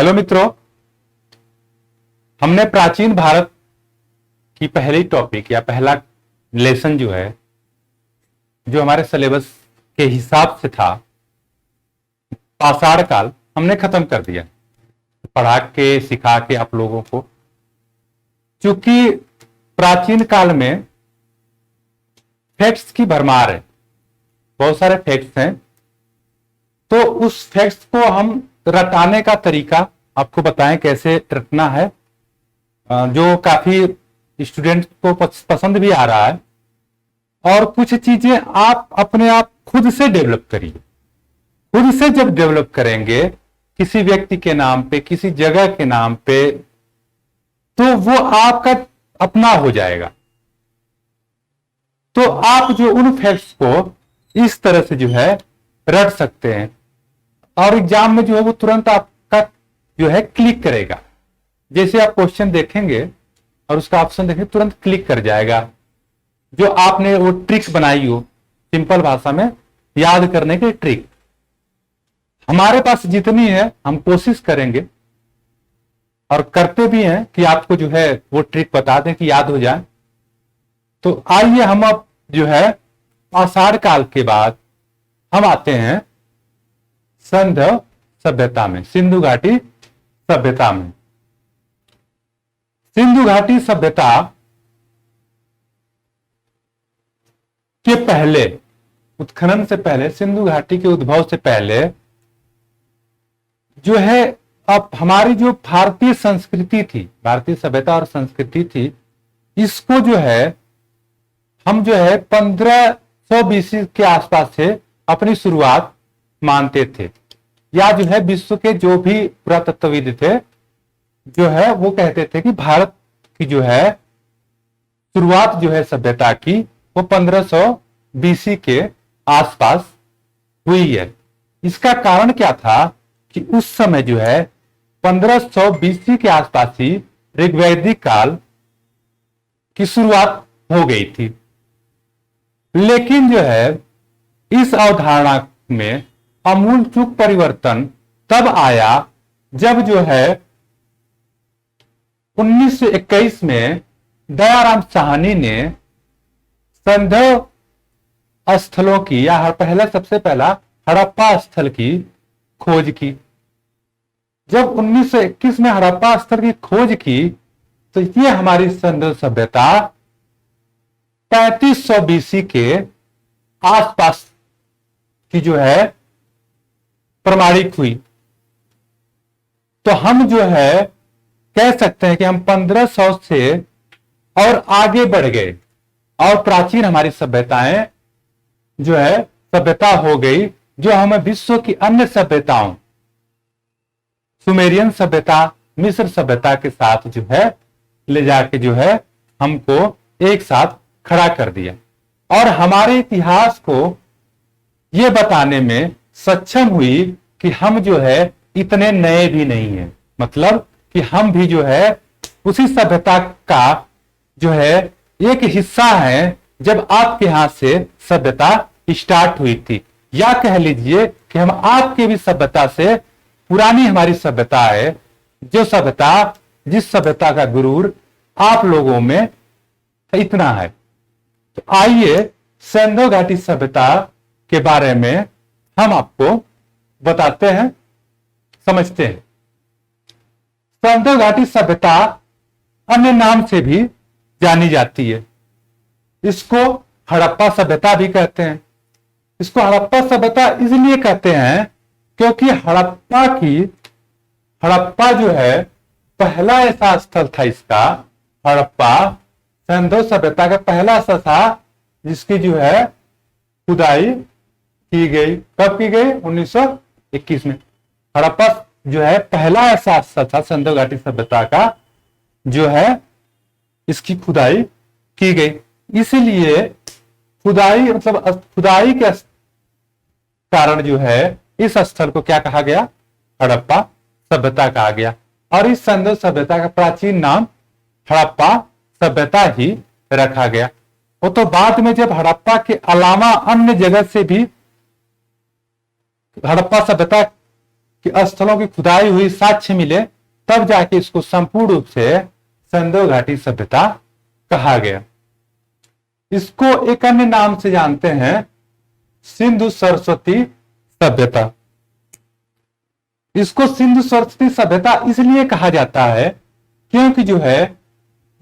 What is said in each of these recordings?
Hello मित्रों, हमने प्राचीन भारत की पहली टॉपिक या पहला लेसन जो है, जो हमारे सिलेबस के हिसाब से था, पाषाण काल, हमने खत्म कर दिया पढ़ा के सिखा के आप लोगों को। क्योंकि प्राचीन काल में फैक्ट्स की भरमार है, बहुत सारे फैक्ट्स हैं, तो उस फैक्ट्स को हम रटाने का तरीका आपको बताएं कैसे रटना है, जो काफी स्टूडेंट को पसंद भी आ रहा है। और कुछ चीजें आप अपने आप खुद से डेवलप करिए। खुद से जब डेवलप करेंगे किसी व्यक्ति के नाम पे, किसी जगह के नाम पे, तो वो आपका अपना हो जाएगा। तो आप जो उन फैक्ट्स को इस तरह से जो है रट सकते हैं, और एग्जाम में जो है वो तुरंत आपका जो है क्लिक करेगा। जैसे आप क्वेश्चन देखेंगे और उसका ऑप्शन देखेंगे, तुरंत क्लिक कर जाएगा। जो आपने वो ट्रिक बनाई हो, सिंपल भाषा में याद करने की ट्रिक, हमारे पास जितनी है हम कोशिश करेंगे और करते भी हैं कि आपको जो है वो ट्रिक बता दें कि याद हो जाए। तो आइए हम अब जो है पाषाण काल के बाद हम आते हैं संधव सभ्यता में, सिंधु घाटी सभ्यता में। सिंधु घाटी सभ्यता के पहले, उत्खनन से पहले, सिंधु घाटी के उद्भव से पहले जो है, अब हमारी जो भारतीय संस्कृति थी, भारतीय सभ्यता और संस्कृति थी, इसको जो है हम जो है 1500 बीसी के आसपास से अपनी शुरुआत मानते थे। या जो है विश्व के जो भी पुरातत्वविद थे जो है वो कहते थे कि भारत की जो है शुरुआत जो है सभ्यता की वो 1500 बीसी के आसपास हुई है। इसका कारण क्या था कि उस समय जो है 1500 बीसी के आसपास ही ऋग्वैदिक काल की शुरुआत हो गई थी। लेकिन जो है इस अवधारणा में आमूलचूल परिवर्तन तब आया जब जो है 1921 में दयाराम साहनी ने संधव स्थलों की, या सबसे पहला हड़प्पा स्थल की खोज की। जब 1921 में हड़प्पा स्थल की खोज की तो ये हमारी संधव सभ्यता 3500 बीसी के आसपास की जो है प्रमाणिक हुई। तो हम जो है कह सकते हैं कि हम 1500 से और आगे बढ़ गए, और प्राचीन हमारी सभ्यताएं जो है सभ्यता हो गई, जो हमें विश्व की अन्य सभ्यताओं, सुमेरियन सभ्यता, मिस्र सभ्यता के साथ जो है ले जाके जो है हमको एक साथ खड़ा कर दिया, और हमारे इतिहास को ये बताने में सक्षम हुई कि हम जो है इतने नए भी नहीं हैं। मतलब कि हम भी जो है उसी सभ्यता का जो है एक हिस्सा है जब आपके यहां से सभ्यता स्टार्ट हुई थी। या कह लीजिए कि हम आपके भी सभ्यता से पुरानी हमारी सभ्यता है, जो सभ्यता, जिस सभ्यता का गुरूर आप लोगों में इतना है। तो आइए सिंधु घाटी सभ्यता के बारे में हम आपको बताते हैं, समझते हैं। सिंधु घाटी सभ्यता अन्य नाम से भी जानी जाती है। इसको हड़प्पा सभ्यता भी कहते हैं। इसको हड़प्पा सभ्यता इसलिए कहते हैं क्योंकि हड़प्पा जो है पहला ऐसा स्थल था, इसका हड़प्पा सिंधु सभ्यता का पहला ऐसा था जिसकी जो है खुदाई की गई। कब की गई? 1921 में। हड़प्पा जो है पहला ऐसा स्थल था सिंधु घाटी सभ्यता का जो है इसकी खुदाई की गई। इसीलिए खुदाई, मतलब खुदाई के कारण जो है इस स्थल को क्या कहा गया? हड़प्पा सभ्यता कहा गया। और इस सिंधु सभ्यता का प्राचीन नाम हड़प्पा सभ्यता ही रखा गया। वो तो बाद में जब हड़प्पा के अलावा अन्य जगह से भी हड़प्पा सभ्यता कि स्थलों की खुदाई हुई, साक्ष्य मिले, तब जाके इसको संपूर्ण रूप से सिंधु घाटी सभ्यता कहा गया। इसको एक अन्य नाम से जानते हैं, सिंधु सरस्वती सभ्यता। इसको सिंधु सरस्वती सभ्यता इसलिए कहा जाता है क्योंकि जो है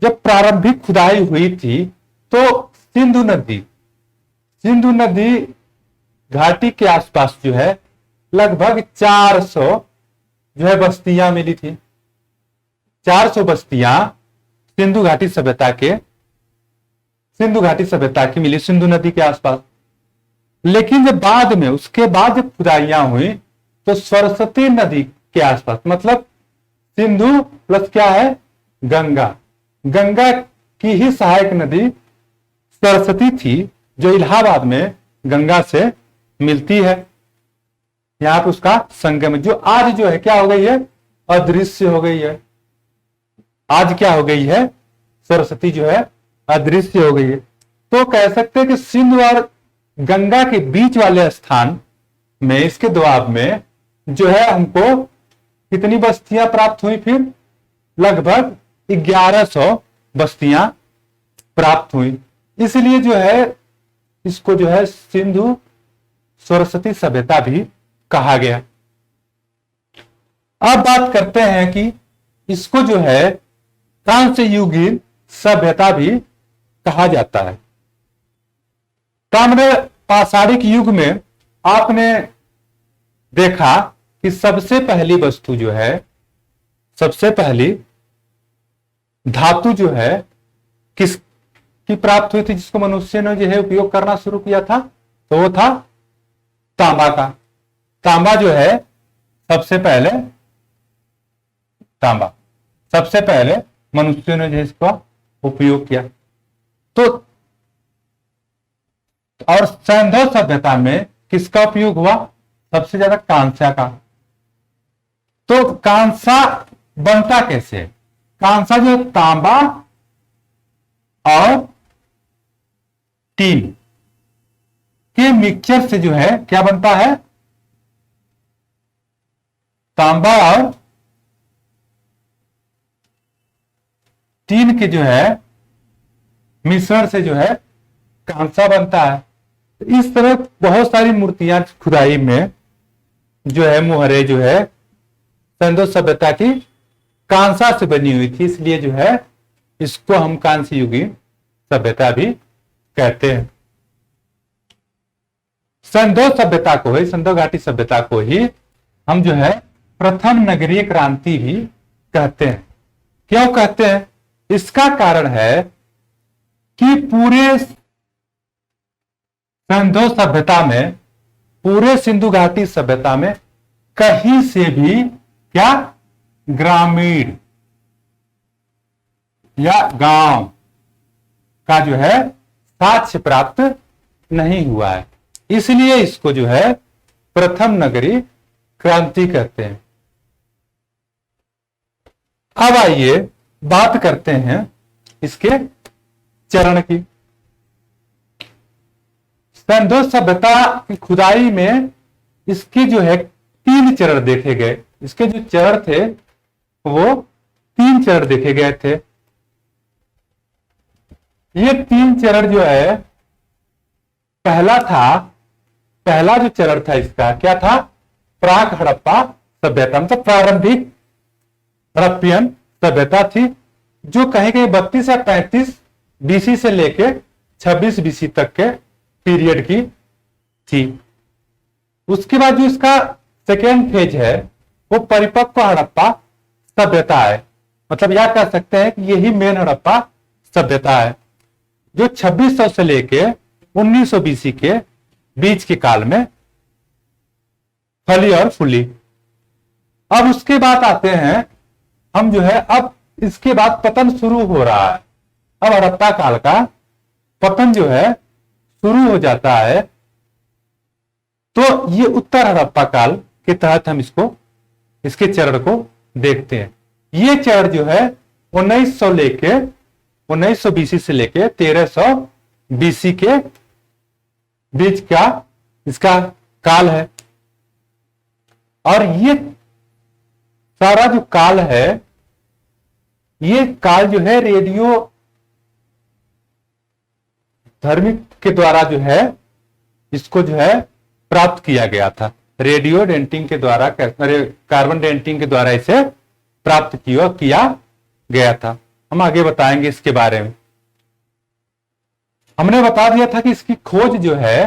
जब प्रारंभिक खुदाई हुई थी तो सिंधु नदी घाटी के आसपास जो है लगभग 400 जो है बस्तियां मिली थी। 400 बस्तियां सिंधु घाटी सभ्यता की मिली सिंधु नदी के आसपास। लेकिन जब बाद में उसके बाद जब खुदाइयां हुई तो सरस्वती नदी के आसपास, मतलब सिंधु प्लस क्या है गंगा, गंगा की ही सहायक नदी सरस्वती थी जो इलाहाबाद में गंगा से मिलती है। यहां पे उसका संगम जो आज जो है क्या हो गई है, अदृश्य हो गई है। आज क्या हो गई है, सरस्वती जो है अदृश्य हो गई है। तो कह सकते हैं कि सिंधु और गंगा के बीच वाले स्थान में, इसके दोआब में जो है हमको कितनी बस्तियां प्राप्त हुई, फिर लगभग 1100 बस्तियां प्राप्त हुई। इसलिए जो है इसको जो है सिंधु सरस्वती सभ्यता भी कहा गया। अब बात करते हैं कि इसको जो है कांस्य युगीन सभ्यता भी कहा जाता है। ताम्र पाषाणिक युग में आपने देखा कि सबसे पहली वस्तु जो है, सबसे पहली धातु जो है किस की प्राप्त हुई थी, जिसको मनुष्य ने जो है उपयोग करना शुरू किया था, तो वो था तांबा का। तांबा जो है सबसे पहले मनुष्य ने जो इसका उपयोग किया। तो और सिंधु सभ्यता में किसका उपयोग हुआ, सबसे ज्यादा कांसा का। तो कांसा बनता कैसे, कांसा जो तांबा और टीन के मिक्सचर से जो है क्या बनता है, तांबा और टीन के जो है मिश्रण से जो है कांसा बनता है। इस तरह बहुत सारी मूर्तियां खुदाई में जो है, मुहरे जो है सिंधु सभ्यता की कांसा से बनी हुई थी, इसलिए जो है इसको हम कांस्य युगीन सभ्यता भी कहते हैं। सिंधु सभ्यता को ही, सिंधु घाटी सभ्यता को ही हम जो है प्रथम नगरीय क्रांति भी कहते हैं। क्यों कहते हैं, इसका कारण है कि पूरे सिंधु सभ्यता में, पूरे सिंधु घाटी सभ्यता में कहीं से भी क्या ग्रामीण या गांव का जो है साक्ष्य प्राप्त नहीं हुआ है, इसलिए इसको जो है प्रथम नगरीय क्रांति कहते हैं। अब आइए बात करते हैं इसके चरण की। सिंधु सभ्यता की खुदाई में इसके जो है 3 चरण देखे गए। इसके जो चरण थे वो 3 चरण देखे गए थे। ये 3 चरण जो है, पहला जो चरण था इसका क्या था, प्राक हड़प्पा सभ्यता, मतलब प्रारंभिक हड़प्पियन सभ्यता थी, जो कहीं कहीं 32 या 35 बीसी से लेके 26 बीसी तक के पीरियड की थी। उसके बाद जो इसका सेकेंड फेज है वो परिपक्व हड़प्पा सभ्यता है, मतलब यह कह सकते हैं कि यही मेन हड़प्पा सभ्यता है, जो 2600 से लेके 1900 बीसी के बीच के काल में फली और फूली। अब उसके बाद आते हैं हम जो है, अब इसके बाद पतन शुरू हो रहा है। अब हड़प्पा काल का पतन जो है शुरू हो जाता है, तो ये उत्तर हड़प्पा काल के तहत हम इसके चरण को देखते हैं। ये चरण जो है 1900 बीसी से लेके 1300 बीसी के बीच का इसका काल है। और ये सारा जो काल है, ये काल जो है रेडियो धर्मी के द्वारा जो है इसको जो है प्राप्त किया गया था। रेडियो डेंटिंग के द्वारा, कार्बन डेंटिंग के द्वारा इसे प्राप्त किया गया था। हम आगे बताएंगे इसके बारे में। हमने बता दिया था कि इसकी खोज जो है,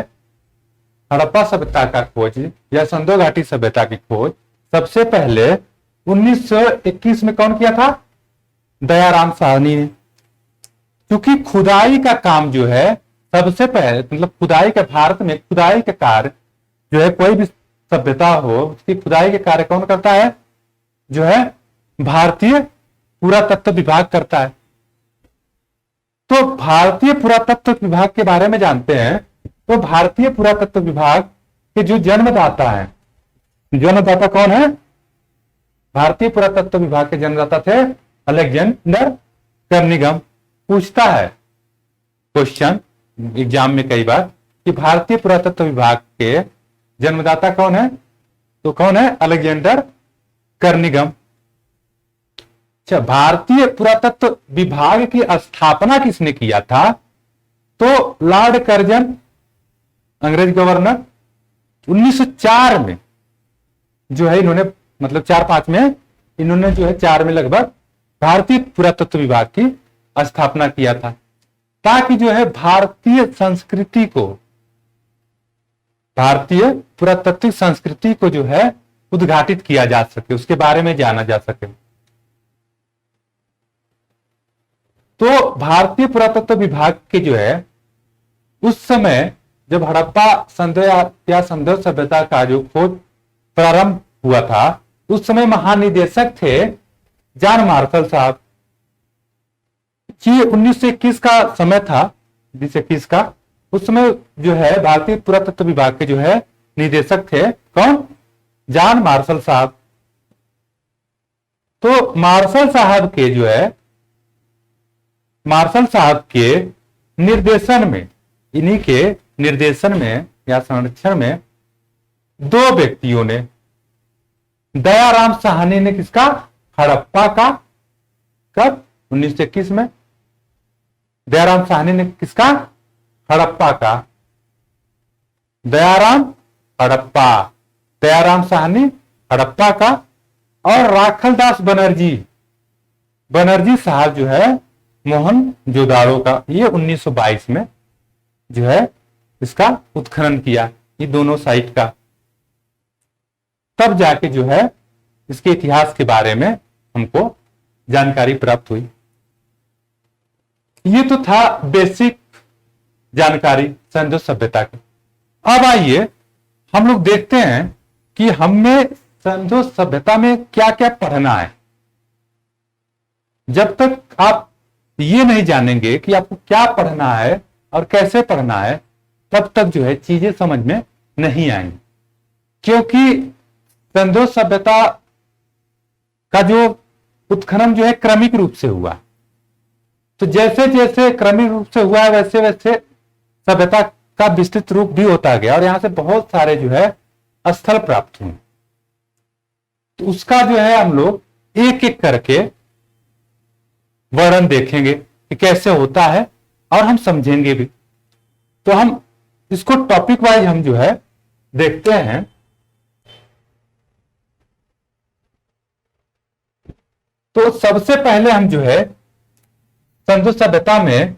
हड़प्पा सभ्यता का खोज या सिंधु घाटी सभ्यता की खोज सबसे पहले 1921 में कौन किया था? दयाराम साहनी ने। क्योंकि खुदाई का काम जो है सबसे पहले, मतलब खुदाई का, भारत में खुदाई का कार्य जो है, कोई भी सभ्यता हो उसकी खुदाई के कार्य कौन करता है? जो है भारतीय पुरातत्व विभाग करता है। तो भारतीय पुरातत्व विभाग के बारे में जानते हैं। तो भारतीय पुरातत्व विभाग के जो जन्मदाता है, जन्मदाता कौन है? भारतीय पुरातत्व विभाग के जन्मदाता थे अलेक्जेंडर कर्निघन। पूछता है क्वेश्चन एग्जाम में कई बार कि भारतीय पुरातत्व विभाग के जन्मदाता कौन है? तो कौन है? Alexander Kernighan. अच्छा, भारतीय पुरातत्व विभाग की स्थापना किसने किया था? तो लॉर्ड कर्जन, अंग्रेज गवर्नर, 1904 में जो है इन्होंने, मतलब 4-5 में इन्होंने जो है 4 में लगभग भारतीय पुरातत्व विभाग की स्थापना किया था, ताकि जो है भारतीय संस्कृति को, भारतीय पुरातत्विक संस्कृति को जो है उद्घाटित किया जा सके, उसके बारे में जाना जा सके। तो भारतीय पुरातत्व विभाग के जो है उस समय जब हड़प्पा सिंधु सभ्यता का जो खोज प्रारंभ हुआ था, उस समय महानिदेशक थे जॉन मार्शल साहब। ये 1921 का समय था, 1921 का। उस समय जो है भारतीय पुरातत्व विभाग के जो है निदेशक थे कौन? जॉन मार्शल साहब। तो मार्शल साहब के जो है, मार्शल साहब के निर्देशन में, इन्हीं के निर्देशन में या संरक्षण में 2 व्यक्तियों ने, दयाराम साहनी ने किसका? हड़प्पा का। कब? 1921 में। दयाराम साहनी ने किसका? हड़प्पा का। दयाराम हड़प्पा, दयाराम साहनी हड़प्पा का। और राखलदास बनर्जी साहब जो है मोहनजोदाड़ो का। ये 1922 में जो है इसका उत्खनन किया, ये दोनों साइट का। तब जाके जो है इसके इतिहास के बारे में हमको जानकारी प्राप्त हुई। ये तो था बेसिक जानकारी सिंधु सभ्यता की। अब आइए हम लोग देखते हैं कि हमें सिंधु सभ्यता में क्या क्या पढ़ना है। जब तक आप ये नहीं जानेंगे कि आपको क्या पढ़ना है और कैसे पढ़ना है, तब तक जो है चीजें समझ में नहीं आएंगी। क्योंकि सिंधु सभ्यता का जो उत्खनन जो है क्रमिक रूप से हुआ, तो जैसे जैसे क्रमिक रूप से हुआ है वैसे वैसे सभ्यता का विस्तृत रूप भी होता गया और यहां से बहुत सारे जो है स्थल प्राप्त हुए। तो उसका जो है हम लोग एक एक करके वर्णन देखेंगे कि कैसे होता है और हम समझेंगे भी। तो हम इसको टॉपिक वाइज हम जो है देखते हैं। तो सबसे पहले हम जो है सिंधु सभ्यता में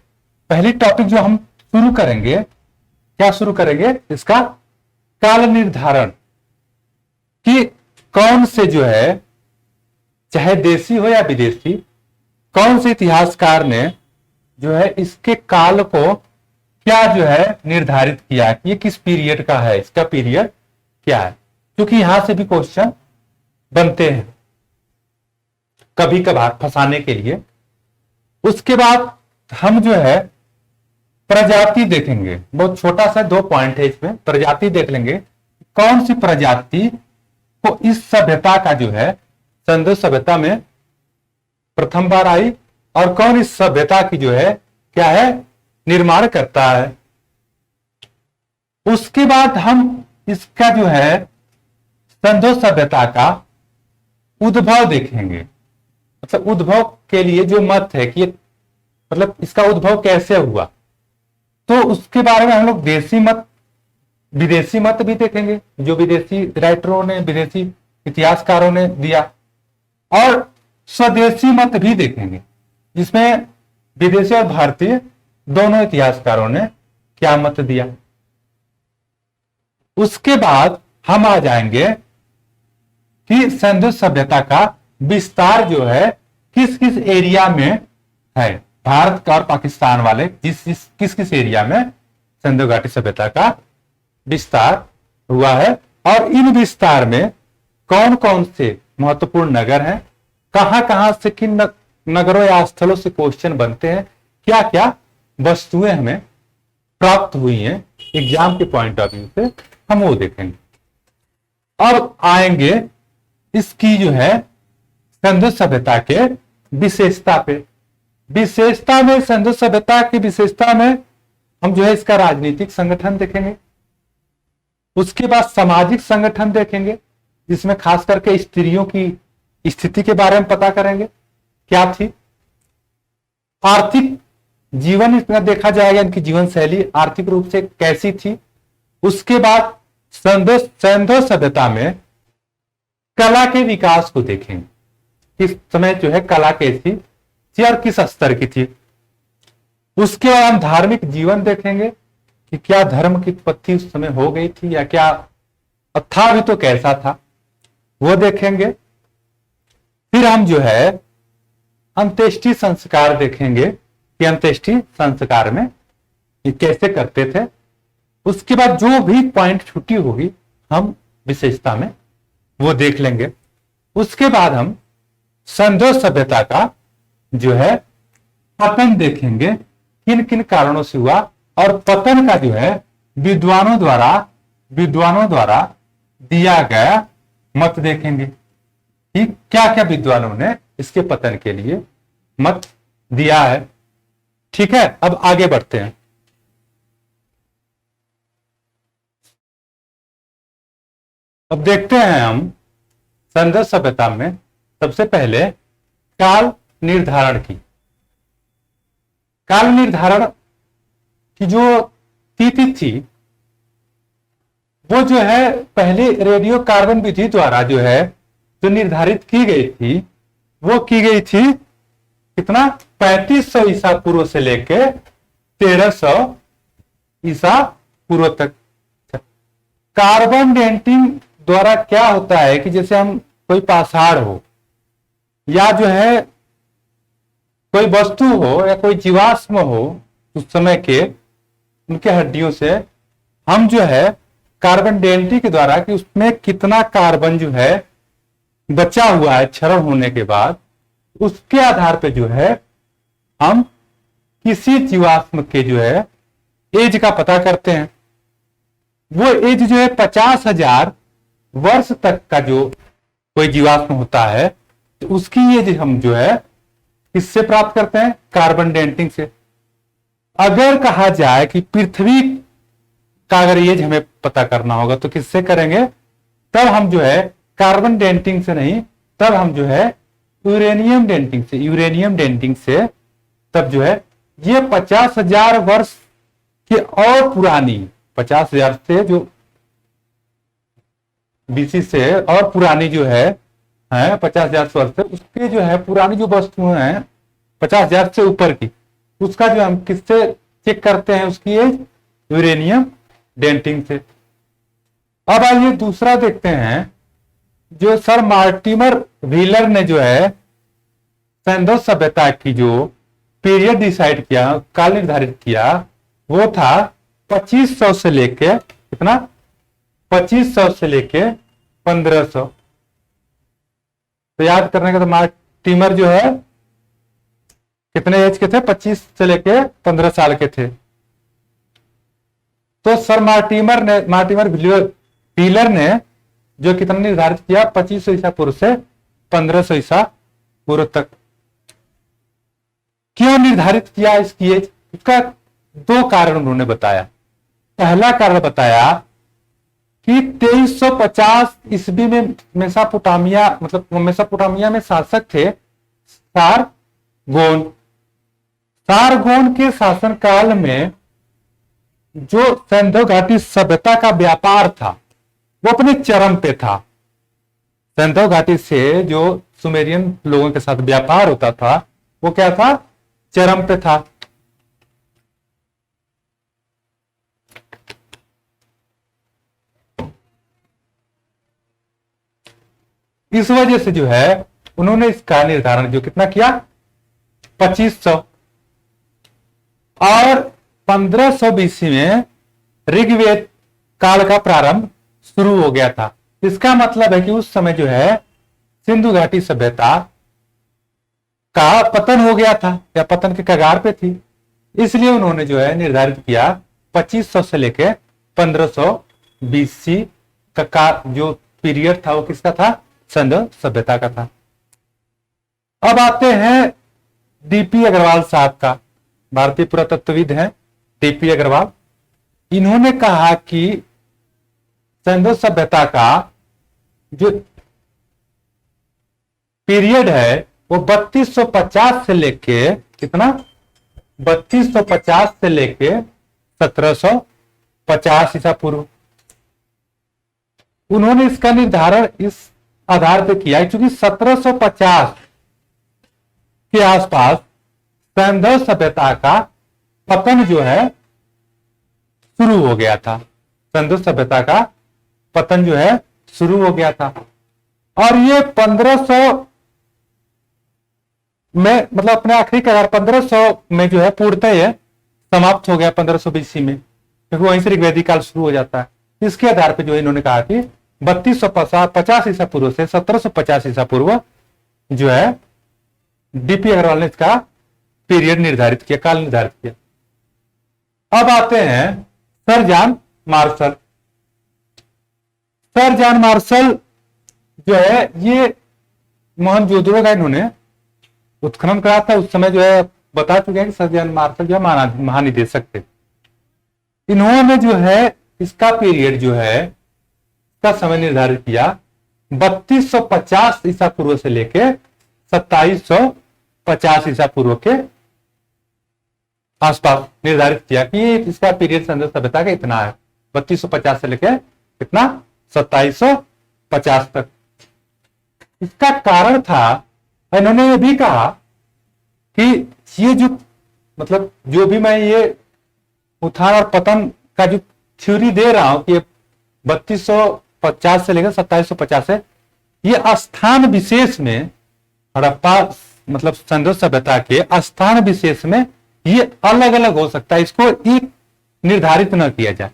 पहली टॉपिक जो हम शुरू करेंगे, क्या शुरू करेंगे? इसका काल निर्धारण, कि कौन से जो है, चाहे देशी हो या विदेशी, कौन से इतिहासकार ने जो है इसके काल को क्या जो है निर्धारित किया कि ये किस पीरियड का है, इसका पीरियड क्या है। क्योंकि यहां से भी क्वेश्चन बनते हैं कभी कभार फंसाने के लिए। उसके बाद हम जो है प्रजाति देखेंगे, बहुत छोटा सा 2 पॉइंट है इसमें। प्रजाति देख लेंगे, कौन सी प्रजाति को इस सभ्यता का जो है सिंधु सभ्यता में प्रथम बार आई और कौन इस सभ्यता की जो है क्या है निर्माण करता है। उसके बाद हम इसका जो है सिंधु सभ्यता का उद्भव देखेंगे। मतलब उद्भव के लिए जो मत है कि मतलब इसका उद्भव कैसे हुआ, तो उसके बारे में हम लोग देशी मत विदेशी मत भी देखेंगे, जो विदेशी राइटरों ने, विदेशी इतिहासकारों ने दिया, और स्वदेशी मत भी देखेंगे, जिसमें विदेशी और भारतीय दोनों इतिहासकारों ने क्या मत दिया। उसके बाद हम आ जाएंगे कि सिंधु सभ्यता का विस्तार जो है किस किस एरिया में है, भारत का और पाकिस्तान वाले किस किस एरिया में सिंधु घाटी सभ्यता का विस्तार हुआ है, और इन विस्तार में कौन कौन से महत्वपूर्ण नगर हैं, कहां कहां से किन नगरों या स्थलों से क्वेश्चन बनते हैं, क्या क्या वस्तुएं हमें प्राप्त हुई हैं एग्जाम के पॉइंट ऑफ व्यू से, हम वो देखेंगे। अब आएंगे इसकी जो है सिंधु सभ्यता के विशेषता पे। विशेषता में, सिंधु सभ्यता की विशेषता में हम जो है इसका राजनीतिक संगठन देखेंगे, उसके बाद सामाजिक संगठन देखेंगे, जिसमें खास करके स्त्रियों की स्थिति के बारे में पता करेंगे क्या थी, आर्थिक जीवन इसमें देखा जाएगा, इनकी जीवन शैली आर्थिक रूप से कैसी थी। उसके बाद सिंधु सभ्यता में कला के विकास को देखेंगे, किस समय जो है कला कैसी थी और किस स्तर की थी। उसके बाद हम धार्मिक जीवन देखेंगे कि क्या धर्म की उत्पत्ति उस समय हो गई थी या क्या था भी तो कैसा था, वो देखेंगे। फिर हम जो है अंत्येष्टि संस्कार देखेंगे कि अंत्येष्टि संस्कार में ये कैसे करते थे। उसके बाद जो भी पॉइंट छुट्टी होगी हम विशेषता में वो देख लेंगे। उसके बाद हम सिंधु सभ्यता का जो है पतन देखेंगे, किन किन कारणों से हुआ, और पतन का जो है विद्वानों द्वारा दिया गया मत देखेंगे कि क्या क्या विद्वानों ने इसके पतन के लिए मत दिया है। ठीक है, अब आगे बढ़ते हैं। अब देखते हैं हम सिंधु सभ्यता में सबसे पहले काल निर्धारण की। काल निर्धारण की जो तिथि थी वो जो है पहले रेडियो कार्बन विधि द्वारा जो है जो निर्धारित की गई थी, वो की गई थी कितना 3500 ईसा पूर्व से लेके 1300 ईसा पूर्व तक। कार्बन डेटिंग द्वारा क्या होता है कि जैसे हम कोई पाषाण हो या जो है कोई वस्तु हो या कोई जीवाश्म हो उस समय के, उनके हड्डियों से हम जो है कार्बन डेटिंग के द्वारा कि उसमें कितना कार्बन जो है बचा हुआ है क्षरण होने के बाद, उसके आधार पे जो है हम किसी जीवाश्म के जो है एज का पता करते हैं। वो एज जो है 50,000 वर्ष तक का जो कोई जीवाश्म होता है तो उसकी एज हम जो है किससे प्राप्त करते हैं, कार्बन डेटिंग से। अगर कहा जाए कि पृथ्वी का अगर एज हमें पता करना होगा तो किससे करेंगे, तब हम जो है कार्बन डेटिंग से नहीं, तब हम जो है यूरेनियम डेटिंग से तब जो है ये 50,000 वर्ष की और पुरानी, 50,000 से जो बीसी से और पुरानी जो है 50,000 वर्ष से उसके जो है पुरानी जो वस्तुएं हैं 50,000 से ऊपर की, उसका जो हम किससे चेक करते हैं उसकी एज, यूरेनियम डेटिंग से। अब आइए दूसरा देखते हैं, जो सर मार्टिमर व्हीलर ने जो है सिंधु सभ्यता की जो पीरियड डिसाइड किया, काल निर्धारित किया, वो था 2500 से लेके कितना, 2500 से लेके 1500। तो याद करने का तो मार्टिमर जो है कितने एज के थे, 25 से लेके 15 साल के थे। तो सर मार्टिमर व्हीलर ने जो कितना निर्धारित किया, 2500 ईसा पूर्व से 1500 ईसा पूर्व तक। क्यों निर्धारित किया इसकी एज, उसका दो कारण उन्होंने बताया। पहला कारण बताया कि 2350 ईस्वी में मेसोपोटामिया, मतलब मेसोपोटामिया में शासक थे सारगोन। सारगोन के शासनकाल में जो सिंधु घाटी सभ्यता का व्यापार था वो अपने चरम पे था। सिंधु घाटी से जो सुमेरियन लोगों के साथ व्यापार होता था वो क्या था, चरम पे था। इस वजह से जो है उन्होंने इसका निर्धारण जो कितना किया, 2500, और 1500 बीसी में ऋग्वेद काल का प्रारंभ शुरू हो गया था। इसका मतलब है कि उस समय जो है सिंधु घाटी सभ्यता का पतन हो गया था या पतन के कगार पे थी। इसलिए उन्होंने जो है निर्धारित किया 2500 से लेके 1500 बीसी का जो पीरियड था वो किसका था, सिंधु सभ्यता का था। अब आते हैं डीपी अग्रवाल साहब का, भारतीय पुरातत्वविद हैं डीपी अग्रवाल। इन्होंने कहा कि सिंधु सभ्यता का जो पीरियड है वो 3250 से लेके कितना, 3250 से लेके 1750 ईसा पूर्व। उन्होंने इसका निर्धारण इस आधार पर किया क्योंकि 1750 के आसपास सिंधु सभ्यता का पतन जो है शुरू हो गया था। सिंधु सभ्यता का पतन जो है शुरू हो गया था और ये 1500 में, मतलब अपने आखिरी कगार 1500 में जो है पूर्णतः समाप्त हो गया 1500 बीसी में, क्योंकि वहीं से ऋग्वेदिक काल शुरू हो जाता है। इसके आधार पर जो है इन्होंने कहा कि 3250 ईसा पूर्व से 1750 ईसा पूर्व जो है डीपी अग्रवाल ने इसका पीरियड निर्धारित किया, काल निर्धारित किया। अब आते हैं sir John Marshall. Sir John Marshall जो है ये मोहनजोदड़ो का इन्होंने उत्खनन करा था। उस समय जो है बता चुके हैं कि सर जॉन मार्शल जो है महानिदेशक थे। इन्होंने जो है इसका पीरियड जो है इसका समय निर्धारित किया 3250 ईसा पूर्व से लेके 2750 ईसा पूर्व के आसपास निर्धारित किया कि इसका पीरियड सिंधु सभ्यता का इतना है, 3250 से लेके कितना, 2750 तक। इसका कारण था, इन्होंने ये भी कहा कि ये जो, मतलब जो भी मैं ये उत्थान और पतन का जो थ्योरी दे रहा हूं कि 3250 से लेकर 2750 है, ये स्थान विशेष में हड़प्पा, मतलब सिंधु सभ्यता के स्थान विशेष में ये अलग अलग हो सकता है। इसको एक निर्धारित न किया जाए।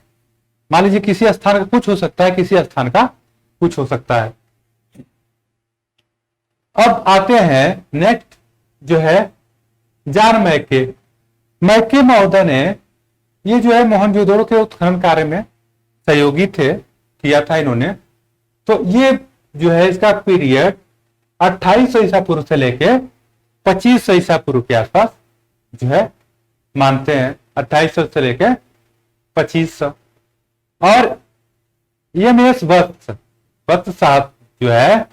मान लीजिए किसी स्थान का कुछ हो सकता है, किसी स्थान का कुछ हो सकता है। अब आते हैं नेक्स्ट जो है जॉन मैके। मैके महोदय ने ये जो है मोहनजोदड़ो के उत्खनन कार्य में सहयोगी थे, किया था इन्होंने। तो ये जो है इसका पीरियड 2800 ईसा पूर्व से लेके 2500 ईसा पूर्व के आसपास जो है मानते हैं, 2800 से लेके 2500। और एमएस वत्स साहब जो है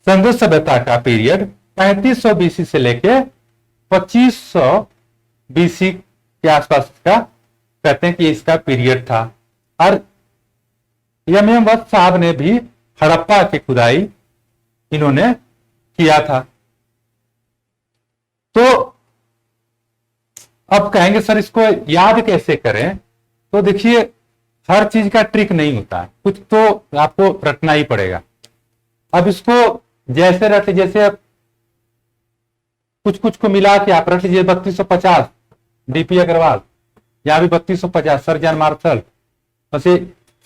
सिंधु सभ्यता का पीरियड 3500 बीसी से लेके 2500 बीसी के आसपास का कहते हैं कि इसका पीरियड था। और एम वत्स साहब ने भी हड़प्पा की खुदाई इन्होंने किया था। तो अब कहेंगे सर इसको याद कैसे करें? तो देखिए हर चीज का ट्रिक नहीं होता है, कुछ तो आपको रटना ही पड़ेगा। अब इसको जैसे रट, जैसे कुछ कुछ को मिला के आप रट लीजिए 3250 डीपी अग्रवाल, यहां भी 3250 सर जॉन मार्शल, वैसे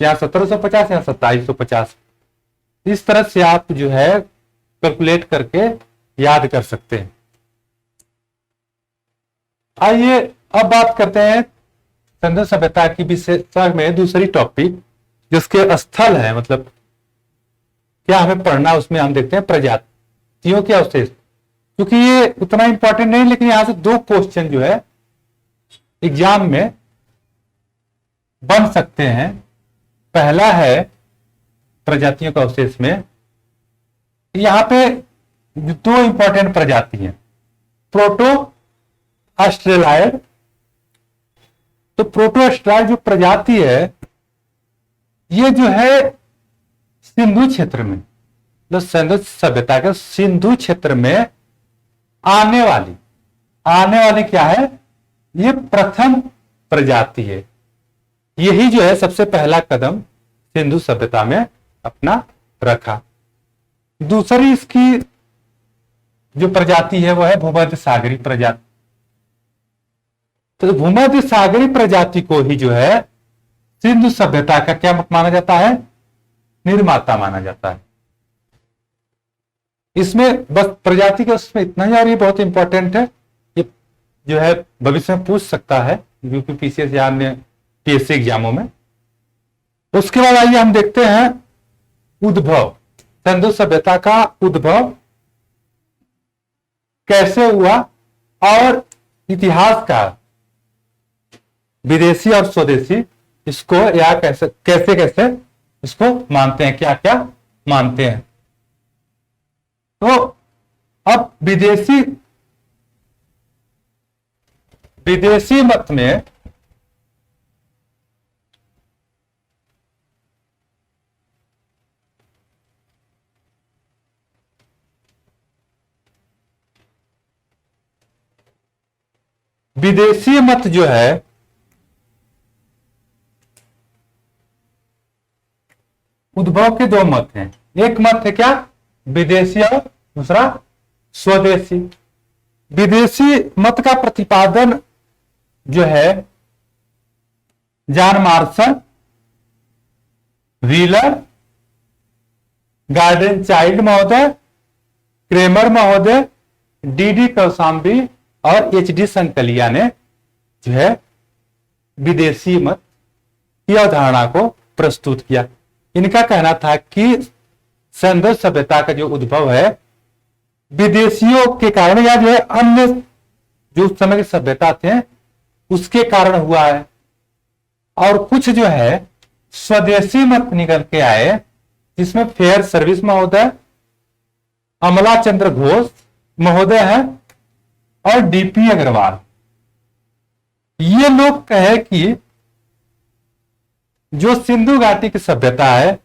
यहाँ 1750, यहाँ 2750। इस तरह से आप जो है कैलकुलेट करके याद कर सकते हैं। आइए अब बात करते हैं सिंधु सभ्यता की विशेषता में दूसरी टॉपिक, जिसके स्थल है, मतलब क्या हमें पढ़ना, उसमें हम देखते हैं प्रजातियों के अवशेष। क्योंकि ये उतना इंपॉर्टेंट नहीं, लेकिन यहां से 2 क्वेश्चन जो है एग्जाम में बन सकते हैं। पहला है प्रजातियों का अवशेष में, यहां पे दो इंपॉर्टेंट प्रजाति हैं, प्रोटो ऑस्ट्रेलाइड। तो प्रोटो ऑस्ट्रेलाइड जो प्रजाति है ये जो है सिंधु क्षेत्र में, जो सिंधु सभ्यता के सिंधु क्षेत्र में आने वाली क्या है, ये प्रथम प्रजाति है। यही जो है सबसे पहला कदम सिंधु सभ्यता में अपना रखा। दूसरी इसकी जो प्रजाति है वो है भूमध्य सागरी प्रजाति। तो भूमध्य सागरी प्रजाति को ही जो है सिंधु सभ्यता का क्या माना जाता है, निर्माता माना जाता है। इसमें बस प्रजाति का उसमें इतना ही, और ये बहुत इंपॉर्टेंट है, ये जो है भविष्य में पूछ सकता है यूपीपीसीएस या अन्य पीएससी एग्जामों में। उसके बाद आइए हम देखते हैं उद्भव, सिंधु सभ्यता का उद्भव कैसे हुआ और इतिहास का विदेशी और स्वदेशी इसको या कैसे कैसे कैसे इसको मानते हैं, क्या क्या मानते हैं। तो अब विदेशी मत में विदेशी मत जो है उद्भव के दो मत हैं। एक मत है क्या, विदेशी, और दूसरा स्वदेशी। विदेशी मत का प्रतिपादन जो है John Marshall, wheeler, garden child महोदय, क्रेमर महोदय, डी कौशाम्बी और एच.डी. संकलिया ने जो है विदेशी मत की अवधारणा को प्रस्तुत किया। इनका कहना था कि सिंधु सभ्यता का जो उद्भव है विदेशियों के कारण या जो है अन्य जो उस समय की सभ्यता थे उसके कारण हुआ है। और कुछ जो है स्वदेशी मत निकल के आए, जिसमें फेयर सर्विस महोदय, अमला चंद्र घोष महोदय हैं और डीपी अग्रवाल। ये लोग कहे कि जो सिंधु घाटी की सभ्यता है,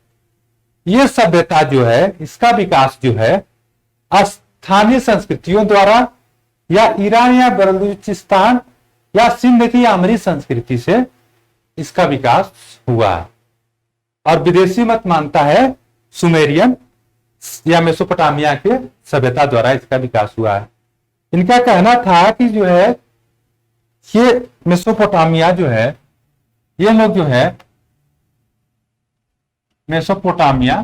ये सभ्यता जो है इसका विकास जो है स्थानीय संस्कृतियों द्वारा या ईरान या बलूचिस्तान या सिंध की आमरी संस्कृति से इसका विकास हुआ है। और विदेशी मत मानता है सुमेरियन या मेसोपोटामिया के सभ्यता द्वारा इसका विकास हुआ है। इनका कहना था कि जो है ये मेसोपोटामिया जो है, ये लोग जो है मेसोपोटामिया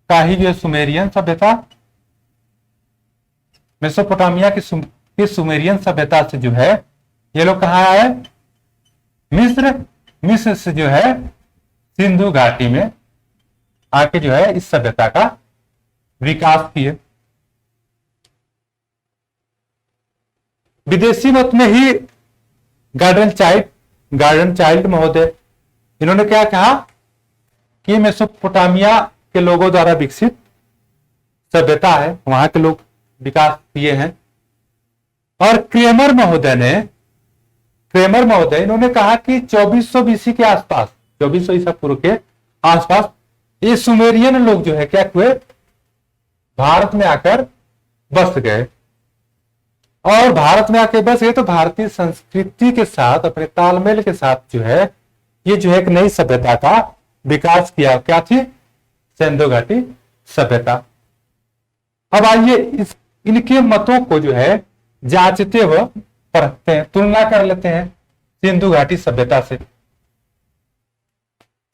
का ही जो सुमेरियन सभ्यता, मेसोपोटामिया की सुमेरियन सभ्यता से जो है ये लोग कहाँ आए, मिस्र से जो है सिंधु घाटी में आके जो है इस सभ्यता का विकास किए। विदेशी मत में ही गार्डन चाइल्ड महोदय, इन्होंने क्या कहा कि मेसोपोटामिया के लोगों द्वारा विकसित सभ्यता है, वहां के लोग विकास किए हैं। और क्रेमर महोदय इन्होंने कहा कि 2400 बीसी के आसपास, 2400 ईसा पूर्व के आसपास ये सुमेरियन लोग जो है क्या हुए, भारत में आकर बस गए। और भारत में आके बस गए तो भारतीय संस्कृति के साथ अपने तालमेल के साथ जो है ये जो है एक नई सभ्यता का विकास किया। क्या थी, सिंधु घाटी सभ्यता। अब आइए इनके मतों को जो है जांचते हुए पढ़ते हैं, तुलना कर लेते हैं सिंधु घाटी सभ्यता से।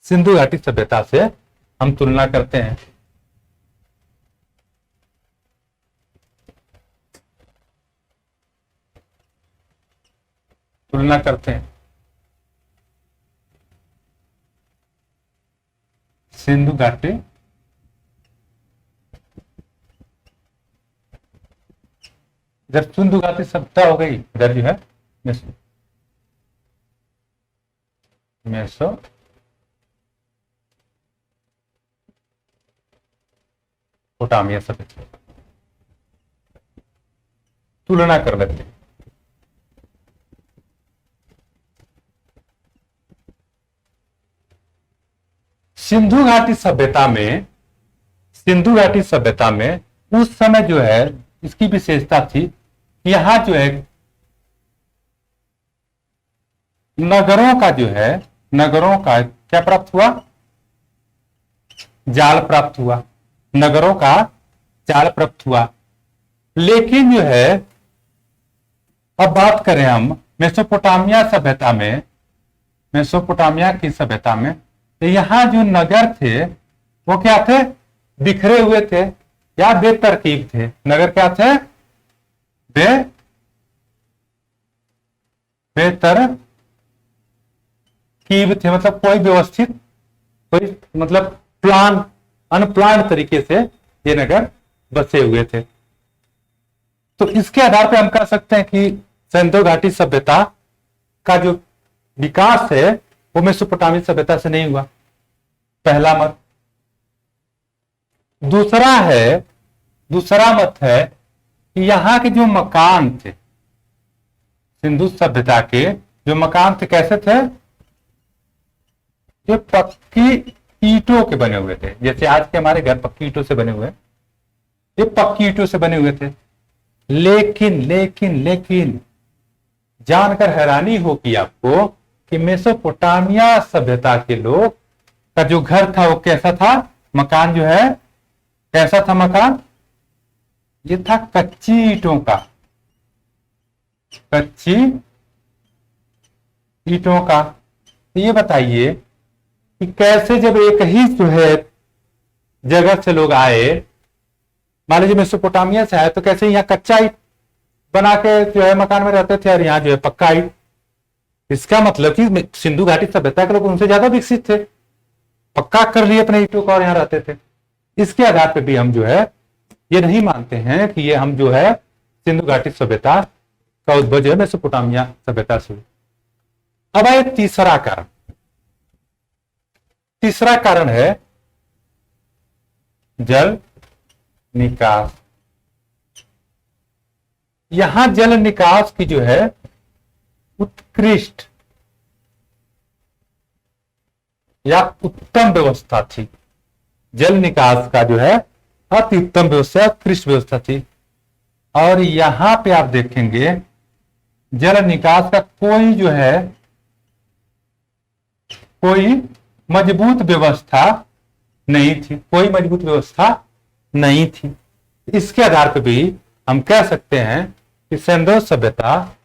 सिंधु घाटी सभ्यता से हम तुलना करते हैं। सिंधु घाटी जब सिंधु घाटी सभ्यता हो गई, इधर जो है मेसोपोटामिया सभ्यता तुलना कर लेते हैं। सिंधु घाटी सभ्यता में उस समय जो है इसकी विशेषता थी कि यहां जो है नगरों का क्या प्राप्त हुआ, जाल प्राप्त हुआ, नगरों का जाल प्राप्त हुआ। लेकिन जो है अब बात करें हम मेसोपोटामिया की सभ्यता में, तो यहां जो नगर थे वो क्या थे, बिखरे हुए थे या बेतरकीब थे। नगर क्या थे, बेतरकीब थे, मतलब कोई व्यवस्थित, कोई मतलब अनप्लान तरीके से ये नगर बसे हुए थे। तो इसके आधार पे हम कह सकते हैं कि सिंधु घाटी सभ्यता का जो विकास है वो मेसोपोटामिया सभ्यता से नहीं हुआ, पहला मत। दूसरा मत है कि यहां के जो मकान थे, सिंधु सभ्यता के जो मकान थे कैसे थे, ये पक्की ईंटों के बने हुए थे। जैसे आज के हमारे घर पक्की ईंटों से बने हुए, ये पक्की ईंटों से बने हुए थे। लेकिन जानकर हैरानी होगी आपको कि मेसोपोटामिया सभ्यता के लोग का जो घर था वो कैसा था, मकान जो है कैसा था मकान, ये था कच्ची ईंटों का, कच्ची ईंटों का। तो ये बताइए कि कैसे जब एक ही जो है जगह से लोग आए, मान लीजिए मेसोपोटामिया से आए, तो कैसे यहाँ कच्चा ईंट बना के जो है मकान में रहते थे और यहाँ जो है पक्का ईंट। इसका मतलब कि सिंधु घाटी सभ्यता के लोग उनसे ज्यादा विकसित थे, पक्का कर लिए अपने ईंटों का और यहाँ रहते थे। इसके आधार पर भी हम जो है ये नहीं मानते हैं कि ये हम जो है सिंधु घाटी सभ्यता का उद्भव जो है मेसोपोटामिया सभ्यता से। अब आए तीसरा कारण है जल निकास। यहां जल निकास की जो है उत्कृष्ट या उत्तम व्यवस्था थी। जल निकास का जो है अति उत्तम व्यवस्था, उत्कृष्ट व्यवस्था थी। और यहां पे आप देखेंगे जल निकास का कोई मजबूत व्यवस्था नहीं थी। इसके आधार पर भी हम कह सकते हैं कि सिंधु सभ्यता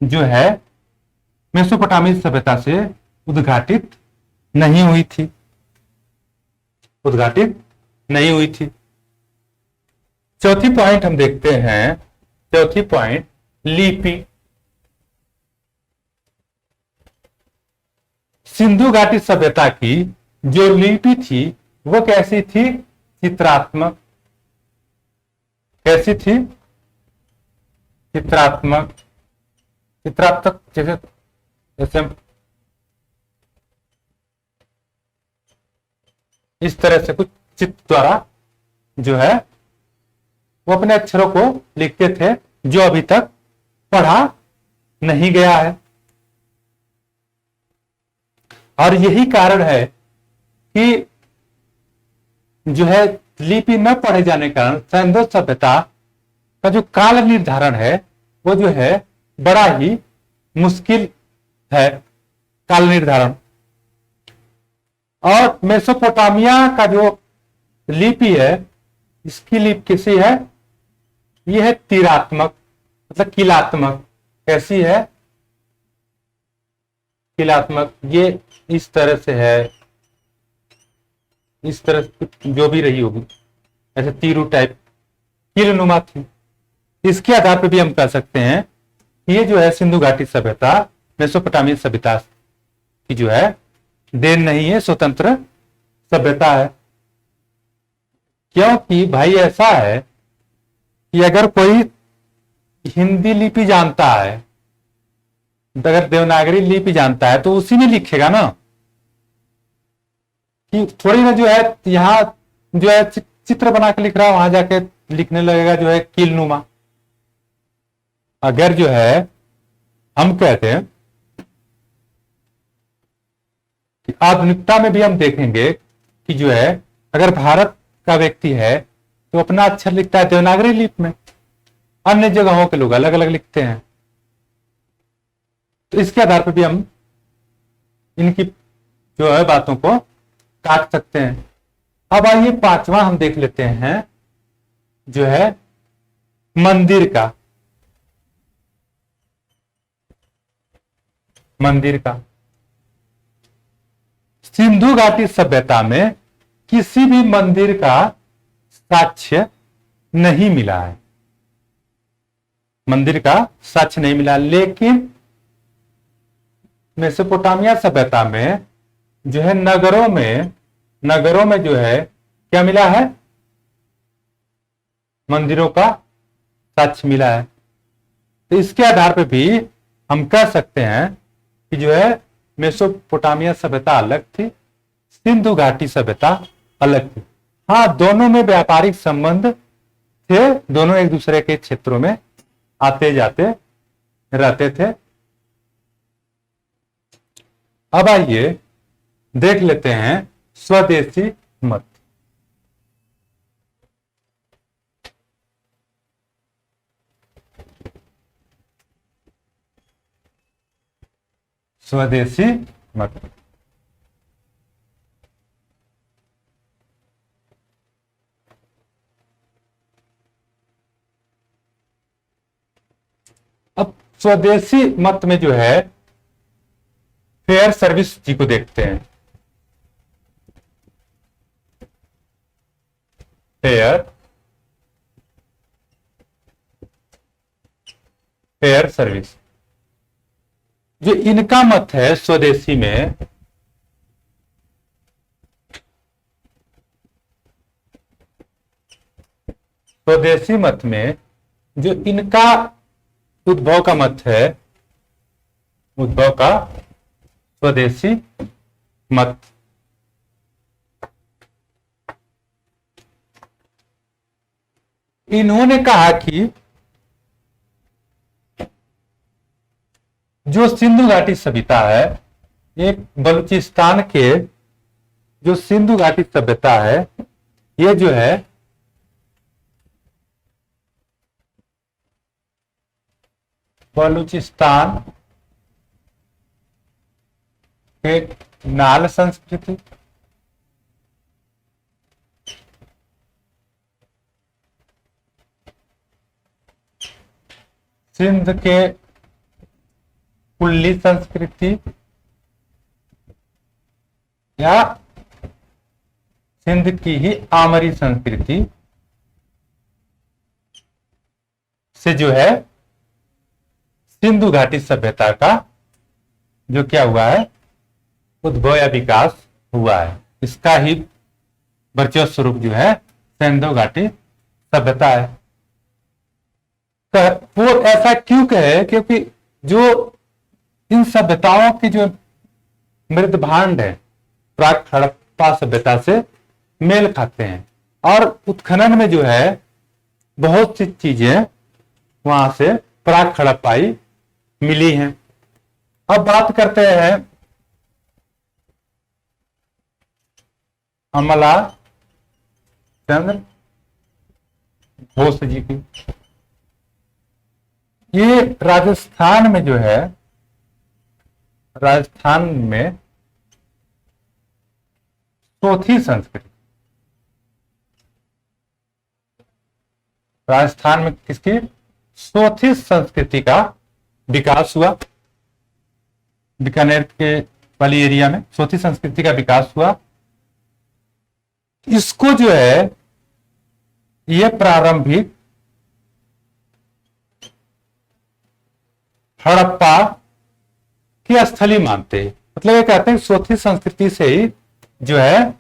जो है मेसोपोटामिया सभ्यता से उद्घाटित नहीं हुई थी। चौथी पॉइंट हम देखते हैं, लिपि। सिंधु घाटी सभ्यता की जो लिपि थी वो कैसी थी, चित्रात्मक। कैसी थी, चित्रात्मक जैसे इस तरह से कुछ चित्र द्वारा जो है वो अपने अक्षरों को लिखते थे, जो अभी तक पढ़ा नहीं गया है। और यही कारण है कि जो है लिपि न पढ़े जाने के कारण सिंधु सभ्यता का जो काल निर्धारण है वो जो है बड़ा ही मुश्किल है, काल निर्धारण। और मेसोपोटामिया का जो लिपि है, इसकी लिपि कैसी है, यह है तीरात्मक, मतलब किलात्मक। कैसी है, किलात्मक। ये इस तरह से है, इस तरह से जो भी रही होगी, ऐसे तीरू टाइप किलनुमा थी। इसके आधार पर भी हम कह सकते हैं कि ये जो है सिंधु घाटी सभ्यता मेसोपोटामिया सभ्यता की जो है देन नहीं है, स्वतंत्र सभ्यता है। क्योंकि भाई ऐसा है कि अगर कोई हिंदी लिपि जानता है अगर देवनागरी लिपि जानता है तो उसी में लिखेगा ना, कि थोड़ी ना जो है यहाँ जो है चित्र बना के लिख रहा है, वहां जाके लिखने लगेगा जो है कीलनुमा। अगर जो है हम कहते हैं कि आधुनिकता में भी हम देखेंगे कि जो है अगर भारत का व्यक्ति है तो अपना अक्षर लिखता है देवनागरी लिपि में, अन्य जगहों के लोग अलग अलग लिखते हैं। तो इसके आधार पर भी हम इनकी जो है बातों को काट सकते हैं। अब आइए पांचवा हम देख लेते हैं जो है मंदिर का। मंदिर का सिंधु घाटी सभ्यता में किसी भी मंदिर का साक्ष्य नहीं मिला है, मंदिर का साक्ष्य नहीं मिला। लेकिन मेसोपोटामिया सभ्यता में जो है नगरों में जो है क्या मिला है, मंदिरों का साक्ष्य मिला है। तो इसके आधार पर भी हम कह सकते हैं कि जो है मेसोपोटामिया सभ्यता अलग थी, सिंधु घाटी सभ्यता अलग थी। हाँ, दोनों में व्यापारिक संबंध थे, दोनों एक दूसरे के क्षेत्रों में आते जाते रहते थे। अब आइए देख लेते हैं स्वदेशी मत। स्वदेशी मत अब स्वदेशी मत में जो है फेयर सर्विस जी को देखते हैं। फेयर सर्विस जो इनका मत है स्वदेशी में, स्वदेशी मत में जो इनका उद्भव का मत है, उद्भव का स्वदेशी मत। इन्होंने कहा कि जो सिंधु घाटी सभ्यता है, एक बलूचिस्तान के जो सिंधु घाटी सभ्यता है, ये जो है बलूचिस्तान के नाल संस्कृति, सिंध के कुल्ली संस्कृति या सिंध की ही आमरी संस्कृति से जो है सिंधु घाटी सभ्यता का जो क्या हुआ है, उद्भव या विकास हुआ है। इसका ही वर्चस्व स्वरूप जो है सिंधु घाटी सभ्यता है। तो वो ऐसा क्यों कहे, क्योंकि जो इन सभ्यताओं की जो मृद भांड है प्राक हड़प्पा सभ्यता से मेल खाते हैं, और उत्खनन में जो है बहुत सी चीजें वहां से प्राक हड़प्पाई मिली हैं। अब बात करते हैं अमला चंद्र घोष जी की। ये राजस्थान में जो है, राजस्थान में सोथी संस्कृति, राजस्थान में किसकी, सोथी संस्कृति का विकास हुआ। बीकानेर के वाली एरिया में सोथी संस्कृति का विकास हुआ। इसको जो है ये प्रारंभिक हड़प्पा की स्थली मानते हैं। मतलब ये कहते हैं सोथी संस्कृति से ही जो है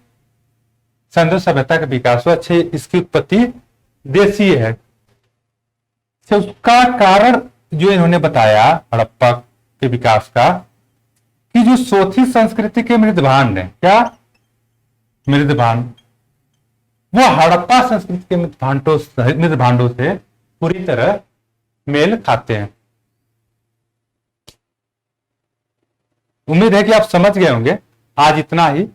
सिंधु सभ्यता का विकास हुआ। अच्छे, इसकी उत्पत्ति देशीय है। तो उसका कारण जो इन्होंने बताया हड़प्पा के विकास का कि जो सोथी संस्कृति के मृदभांड है, क्या मृदभांड, वो हड़प्पा संस्कृति के मृदभांडों से पूरी तरह मेल खाते हैं। उम्मीद है कि आप समझ गए होंगे। आज इतना ही।